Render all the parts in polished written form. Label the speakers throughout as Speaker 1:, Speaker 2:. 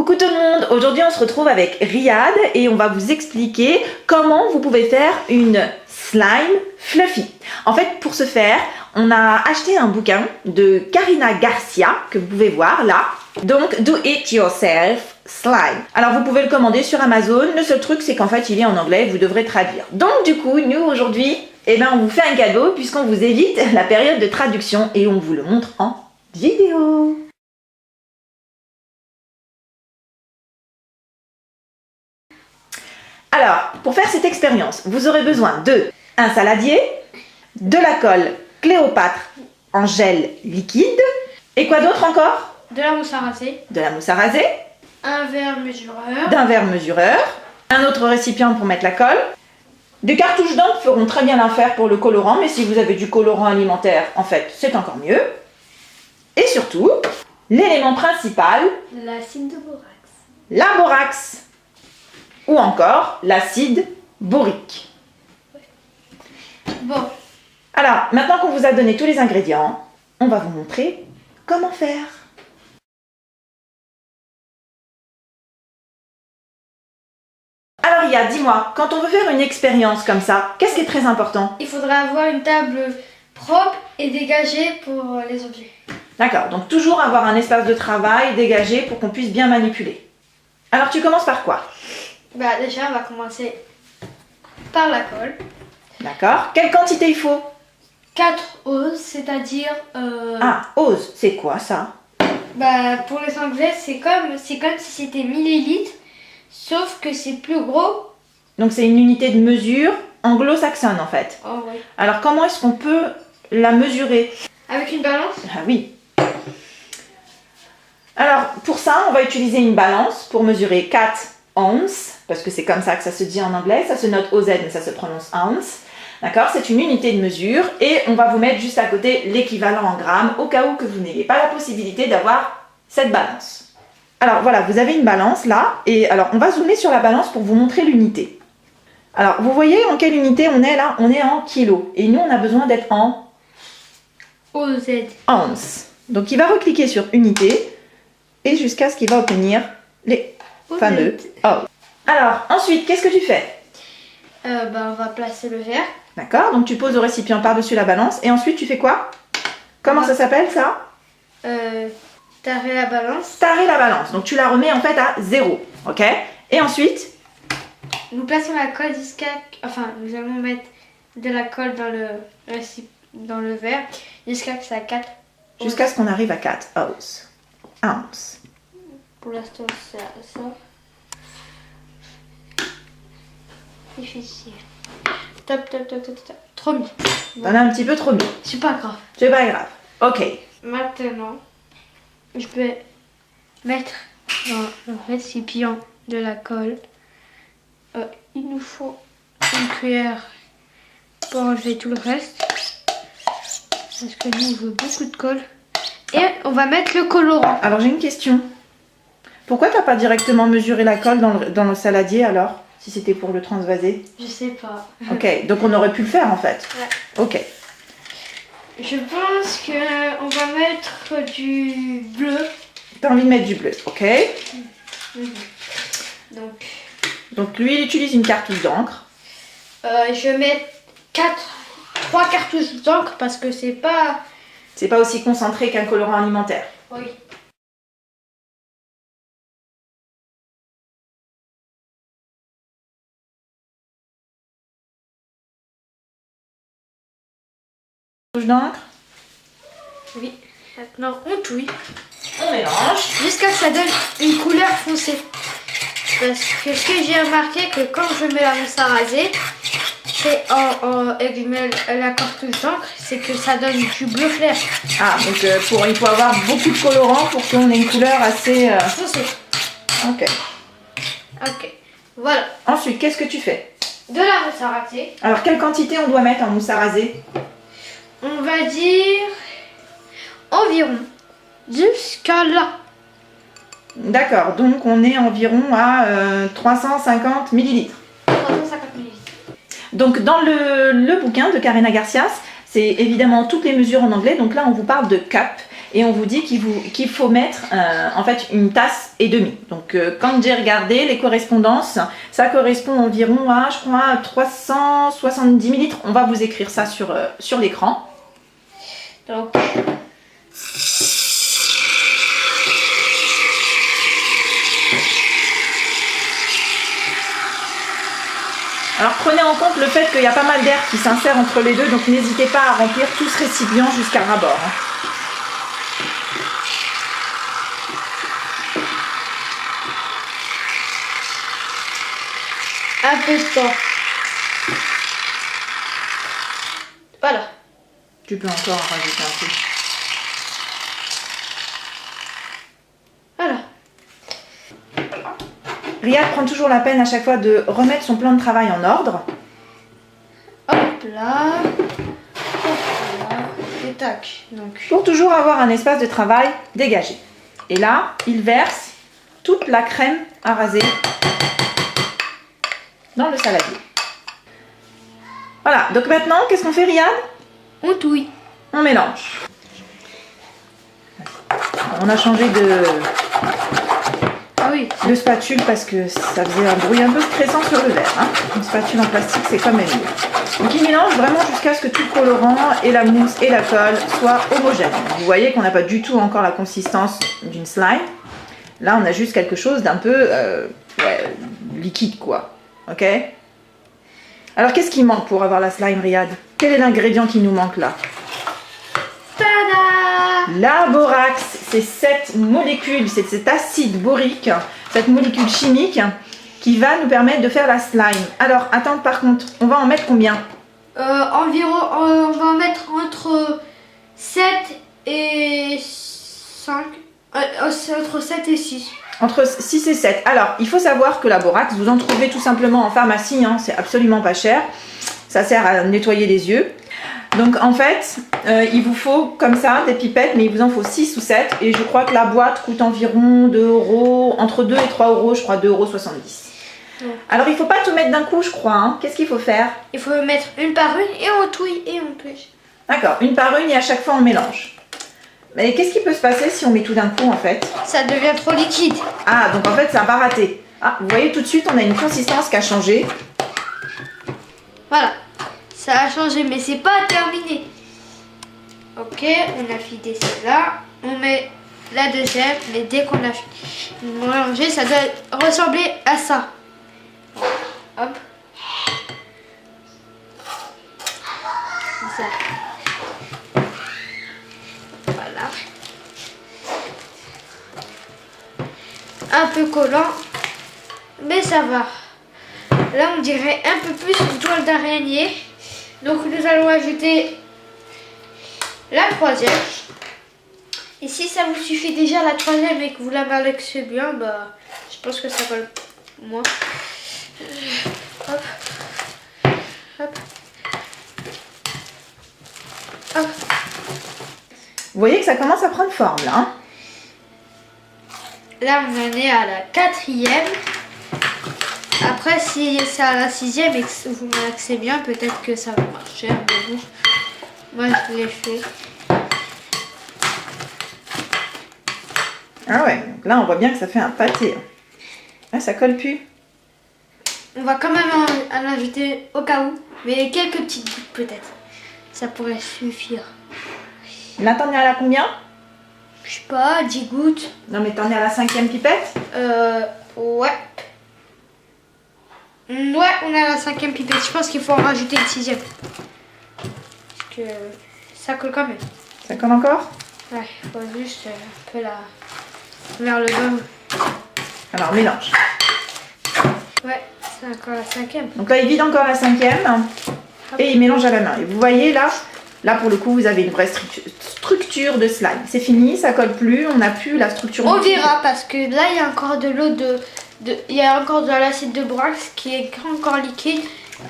Speaker 1: Coucou tout le monde, aujourd'hui on se retrouve avec Riyad et on va vous expliquer comment vous pouvez faire une slime fluffy. En fait, pour ce faire, on a acheté un bouquin de Karina Garcia que vous pouvez voir là. Donc, Do It Yourself Slime. Alors vous pouvez le commander sur Amazon, le seul truc c'est qu'en fait il est en anglais, vous devrez traduire. Donc du coup, nous aujourd'hui, on vous fait un cadeau puisqu'on vous évite la période de traduction et on vous le montre en vidéo. Alors, pour faire cette expérience, vous aurez besoin de un saladier, de la colle Cléopâtre en gel liquide, et quoi d'autre encore?
Speaker 2: De la mousse à raser.
Speaker 1: De la mousse à raser.
Speaker 2: Un verre mesureur.
Speaker 1: D'un verre mesureur. Un autre récipient pour mettre la colle. Des cartouches d'encre feront très bien l'affaire pour le colorant, mais si vous avez du colorant alimentaire, en fait, c'est encore mieux. Et surtout, l'élément principal,
Speaker 2: l'acide de borax.
Speaker 1: La borax. Ou encore l'acide borique.
Speaker 2: Bon.
Speaker 1: Alors, maintenant qu'on vous a donné tous les ingrédients, on va vous montrer comment faire. Alors Riyad, dis-moi, quand on veut faire une expérience comme ça, qu'est-ce qui est très important?
Speaker 2: Il faudra avoir une table propre et dégagée pour les objets.
Speaker 1: D'accord, donc toujours avoir un espace de travail dégagé pour qu'on puisse bien manipuler. Alors tu commences par quoi?
Speaker 2: Déjà, on va commencer par la colle.
Speaker 1: D'accord. Quelle quantité il faut?
Speaker 2: 4 oses, c'est-à-dire...
Speaker 1: Ah, ose, c'est quoi ça?
Speaker 2: Pour les Anglais, c'est comme si c'était millilitres, sauf que c'est plus gros.
Speaker 1: Donc c'est une unité de mesure anglo-saxonne en fait.
Speaker 2: Oh oui.
Speaker 1: Alors comment est-ce qu'on peut la mesurer?
Speaker 2: Avec une balance?
Speaker 1: Ah oui. Alors pour ça, on va utiliser une balance pour mesurer 4 ounces, parce que c'est comme ça que ça se dit en anglais, ça se note OZ mais ça se prononce ounce. D'accord, c'est une unité de mesure et on va vous mettre juste à côté l'équivalent en grammes au cas où que vous n'ayez pas la possibilité d'avoir cette balance. Alors voilà, vous avez une balance là et alors on va zoomer sur la balance pour vous montrer l'unité. Alors vous voyez en quelle unité on est là? On est en kilos et nous on a besoin d'être en
Speaker 2: OZ.
Speaker 1: ounce. Donc il va recliquer sur unité et jusqu'à ce qu'il va obtenir les fameux ounces. Alors ensuite, qu'est-ce que tu fais?
Speaker 2: On va placer le verre.
Speaker 1: D'accord, donc tu poses le récipient par-dessus la balance et ensuite tu fais quoi? Comment ça s'appelle ça?
Speaker 2: Tarer la balance.
Speaker 1: Tarer la balance, donc tu la remets en fait à 0, ok? Et ensuite?
Speaker 2: Nous plaçons la colle jusqu'à... Enfin, nous allons mettre de la colle dans le verre jusqu'à ce que ça 4.
Speaker 1: Jusqu'à ce qu'on arrive à 4 ounces.
Speaker 2: Pour l'instant, ça. Difficile. Top. Trop mis.
Speaker 1: T'en as un petit peu trop mis.
Speaker 2: C'est pas grave.
Speaker 1: C'est pas grave. Ok.
Speaker 2: Maintenant, je peux mettre dans le récipient de la colle. Il nous faut une cuillère pour enlever tout le reste. Parce que nous, on veut beaucoup de colle. Et on va mettre le colorant.
Speaker 1: Alors j'ai une question. Pourquoi t'as pas directement mesuré la colle dans le saladier alors? Si c'était pour le transvaser?
Speaker 2: Je sais pas.
Speaker 1: Ok, donc on aurait pu le faire en fait.
Speaker 2: Ouais.
Speaker 1: Ok.
Speaker 2: Je pense que on va mettre du bleu.
Speaker 1: T'as envie de mettre du bleu, ok?
Speaker 2: Donc
Speaker 1: lui, il utilise une cartouche d'encre.
Speaker 2: je vais mettre 3 cartouches d'encre parce que c'est pas...
Speaker 1: C'est pas aussi concentré qu'un colorant alimentaire.
Speaker 2: Oui.
Speaker 1: Cartouche d'encre.
Speaker 2: Oui. Maintenant, on touille.
Speaker 1: On mélange.
Speaker 2: Jusqu'à ce que ça donne une couleur foncée. Parce que ce que j'ai remarqué, que quand je mets la mousse à raser, c'est et que je mets la cartouche d'encre, c'est que ça donne du bleu clair.
Speaker 1: Ah, donc il faut avoir beaucoup de colorant pour qu'on ait une couleur assez...
Speaker 2: Foncée. Ok. Voilà.
Speaker 1: Ensuite, qu'est-ce que tu fais?
Speaker 2: De la mousse à raser.
Speaker 1: Alors, quelle quantité on doit mettre en mousse à raser?
Speaker 2: On va dire environ jusqu'à là.
Speaker 1: D'accord, donc on est environ à 350 millilitres.
Speaker 2: 350 millilitres.
Speaker 1: Donc dans le bouquin de Karina Garcia, c'est évidemment toutes les mesures en anglais, donc là on vous parle de cup. et on vous dit qu'il faut mettre en fait une tasse et demie. Donc quand j'ai regardé les correspondances, ça correspond environ à, je crois, 370 ml. On va vous écrire ça sur l'écran.
Speaker 2: Donc,
Speaker 1: alors prenez en compte le fait qu'il y a pas mal d'air qui s'insère entre les deux, donc n'hésitez pas à remplir tout ce récipient jusqu'à ras bord.
Speaker 2: un peu de temps. Voilà.
Speaker 1: Tu peux encore en rajouter un peu.
Speaker 2: Voilà.
Speaker 1: Riyad prend toujours la peine à chaque fois de remettre son plan de travail en ordre.
Speaker 2: Hop là. Et tac. Donc,
Speaker 1: Pour toujours avoir un espace de travail dégagé. Et là, il verse toute la crème à raser dans le saladier. Voilà, donc maintenant, qu'est-ce qu'on fait, Riyad?
Speaker 2: on touille.
Speaker 1: On mélange. On a changé
Speaker 2: Ah oui.
Speaker 1: de spatule parce que ça faisait un bruit un peu stressant sur le verre. Hein. Une spatule en plastique, c'est quand même mieux. Donc il mélange vraiment jusqu'à ce que tout le colorant et la mousse et la colle soient homogènes. Vous voyez qu'on n'a pas du tout encore la consistance d'une slime. Là, on a juste quelque chose d'un peu liquide, quoi. Ok? Alors, qu'est-ce qui manque pour avoir la slime, Riyad? Quel est l'ingrédient qui nous manque là?
Speaker 2: Tada!
Speaker 1: La borax, c'est cette molécule, c'est cet acide borique, cette molécule chimique qui va nous permettre de faire la slime. Alors, attends, par contre, on va en mettre combien?
Speaker 2: Environ, on va en mettre entre 7 et 5. Entre 7 et 6.
Speaker 1: Entre 6 et 7. Alors, il faut savoir que la borax, vous en trouvez tout simplement en pharmacie, hein, c'est absolument pas cher. Ça sert à nettoyer les yeux. Donc en fait, il vous faut comme ça des pipettes, mais il vous en faut 6 ou 7. Et je crois que la boîte coûte environ 2 €, entre 2 et 3 €, je crois 2,70 €.
Speaker 2: Ouais.
Speaker 1: Alors il faut pas tout mettre d'un coup, je crois. Hein. Qu'est-ce qu'il faut faire?
Speaker 2: Il faut mettre une par une et on touille et on touille.
Speaker 1: D'accord, une par une et à chaque fois on mélange. Mais qu'est-ce qui peut se passer si on met tout d'un coup en fait?
Speaker 2: Ça devient trop liquide.
Speaker 1: Ah, donc en fait ça va rater. Ah, vous voyez tout de suite on a une consistance qui a changé.
Speaker 2: Voilà. Ça a changé, mais c'est pas terminé. Ok, on a vidé celle-là. On met la deuxième, mais dès qu'on a mélangé, ça doit ressembler à ça. Hop. Ça. Voilà. Un peu collant, mais ça va. Là, on dirait un peu plus une toile d'araignée. Donc, nous allons ajouter la troisième. Et si ça vous suffit déjà la troisième et que vous la malaxez bien, bah, je pense que ça va moins. Hop. Hop. Hop.
Speaker 1: Vous voyez que ça commence à prendre forme là. Hein?
Speaker 2: Là, on en est à la quatrième. Après, si c'est à la sixième et que vous malaxez bien, peut-être que ça va marcher. Mais bon, moi, je l'ai fait.
Speaker 1: Ah ouais, donc là on voit bien que ça fait un pâté. Ah, ça colle plus.
Speaker 2: On va quand même en ajouter au cas où, mais quelques petites gouttes peut-être. Ça pourrait suffire.
Speaker 1: Là t'en es à la combien?
Speaker 2: Je sais pas, 10 gouttes.
Speaker 1: Non mais t'en es à la 5e pipette?
Speaker 2: Ouais. Ouais, on est à la 5e pipette. Je pense qu'il faut en rajouter une 6e. Parce que ça colle quand même.
Speaker 1: Ça colle encore?
Speaker 2: Ouais, il faut juste un peu la... vers le bas.
Speaker 1: Alors mélange.
Speaker 2: Ouais, c'est encore la 5e.
Speaker 1: Donc là il vide encore la 5e et il mélange à la main. Et vous voyez là pour le coup vous avez une vraie structure de slime. C'est fini, ça colle plus, on n'a plus la structure.
Speaker 2: On verra parce que là il y a encore de l'eau il y a encore de l'acide de borax qui est encore liquide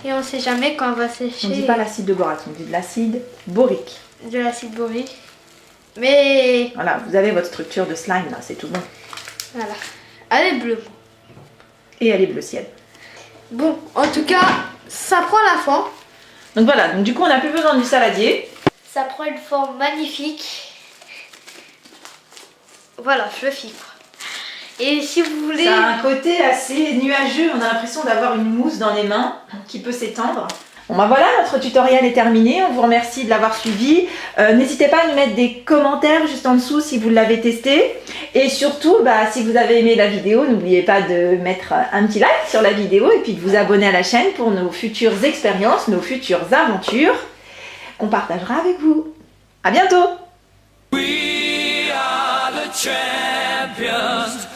Speaker 2: et on sait jamais quand on va sécher.
Speaker 1: On ne dit pas l'acide de borax, on dit de l'acide borique.
Speaker 2: De l'acide borique. Mais
Speaker 1: voilà, vous avez votre structure de slime là, c'est tout bon.
Speaker 2: Voilà, elle est bleue.
Speaker 1: Et elle est bleu ciel.
Speaker 2: Bon, en tout cas, ça prend la forme.
Speaker 1: Donc voilà, donc du coup on n'a plus besoin du saladier.
Speaker 2: Ça prend une forme magnifique. Voilà, fluffy quoi. Et si vous voulez...
Speaker 1: Ça a un côté assez nuageux, on a l'impression d'avoir une mousse dans les mains qui peut s'étendre. Bon bah voilà, notre tutoriel est terminé, on vous remercie de l'avoir suivi. N'hésitez pas à nous mettre des commentaires juste en dessous si vous l'avez testé. Et surtout, si vous avez aimé la vidéo, n'oubliez pas de mettre un petit like sur la vidéo et puis de vous abonner à la chaîne pour nos futures expériences, nos futures aventures qu'on partagera avec vous. À bientôt!
Speaker 3: We are the champions.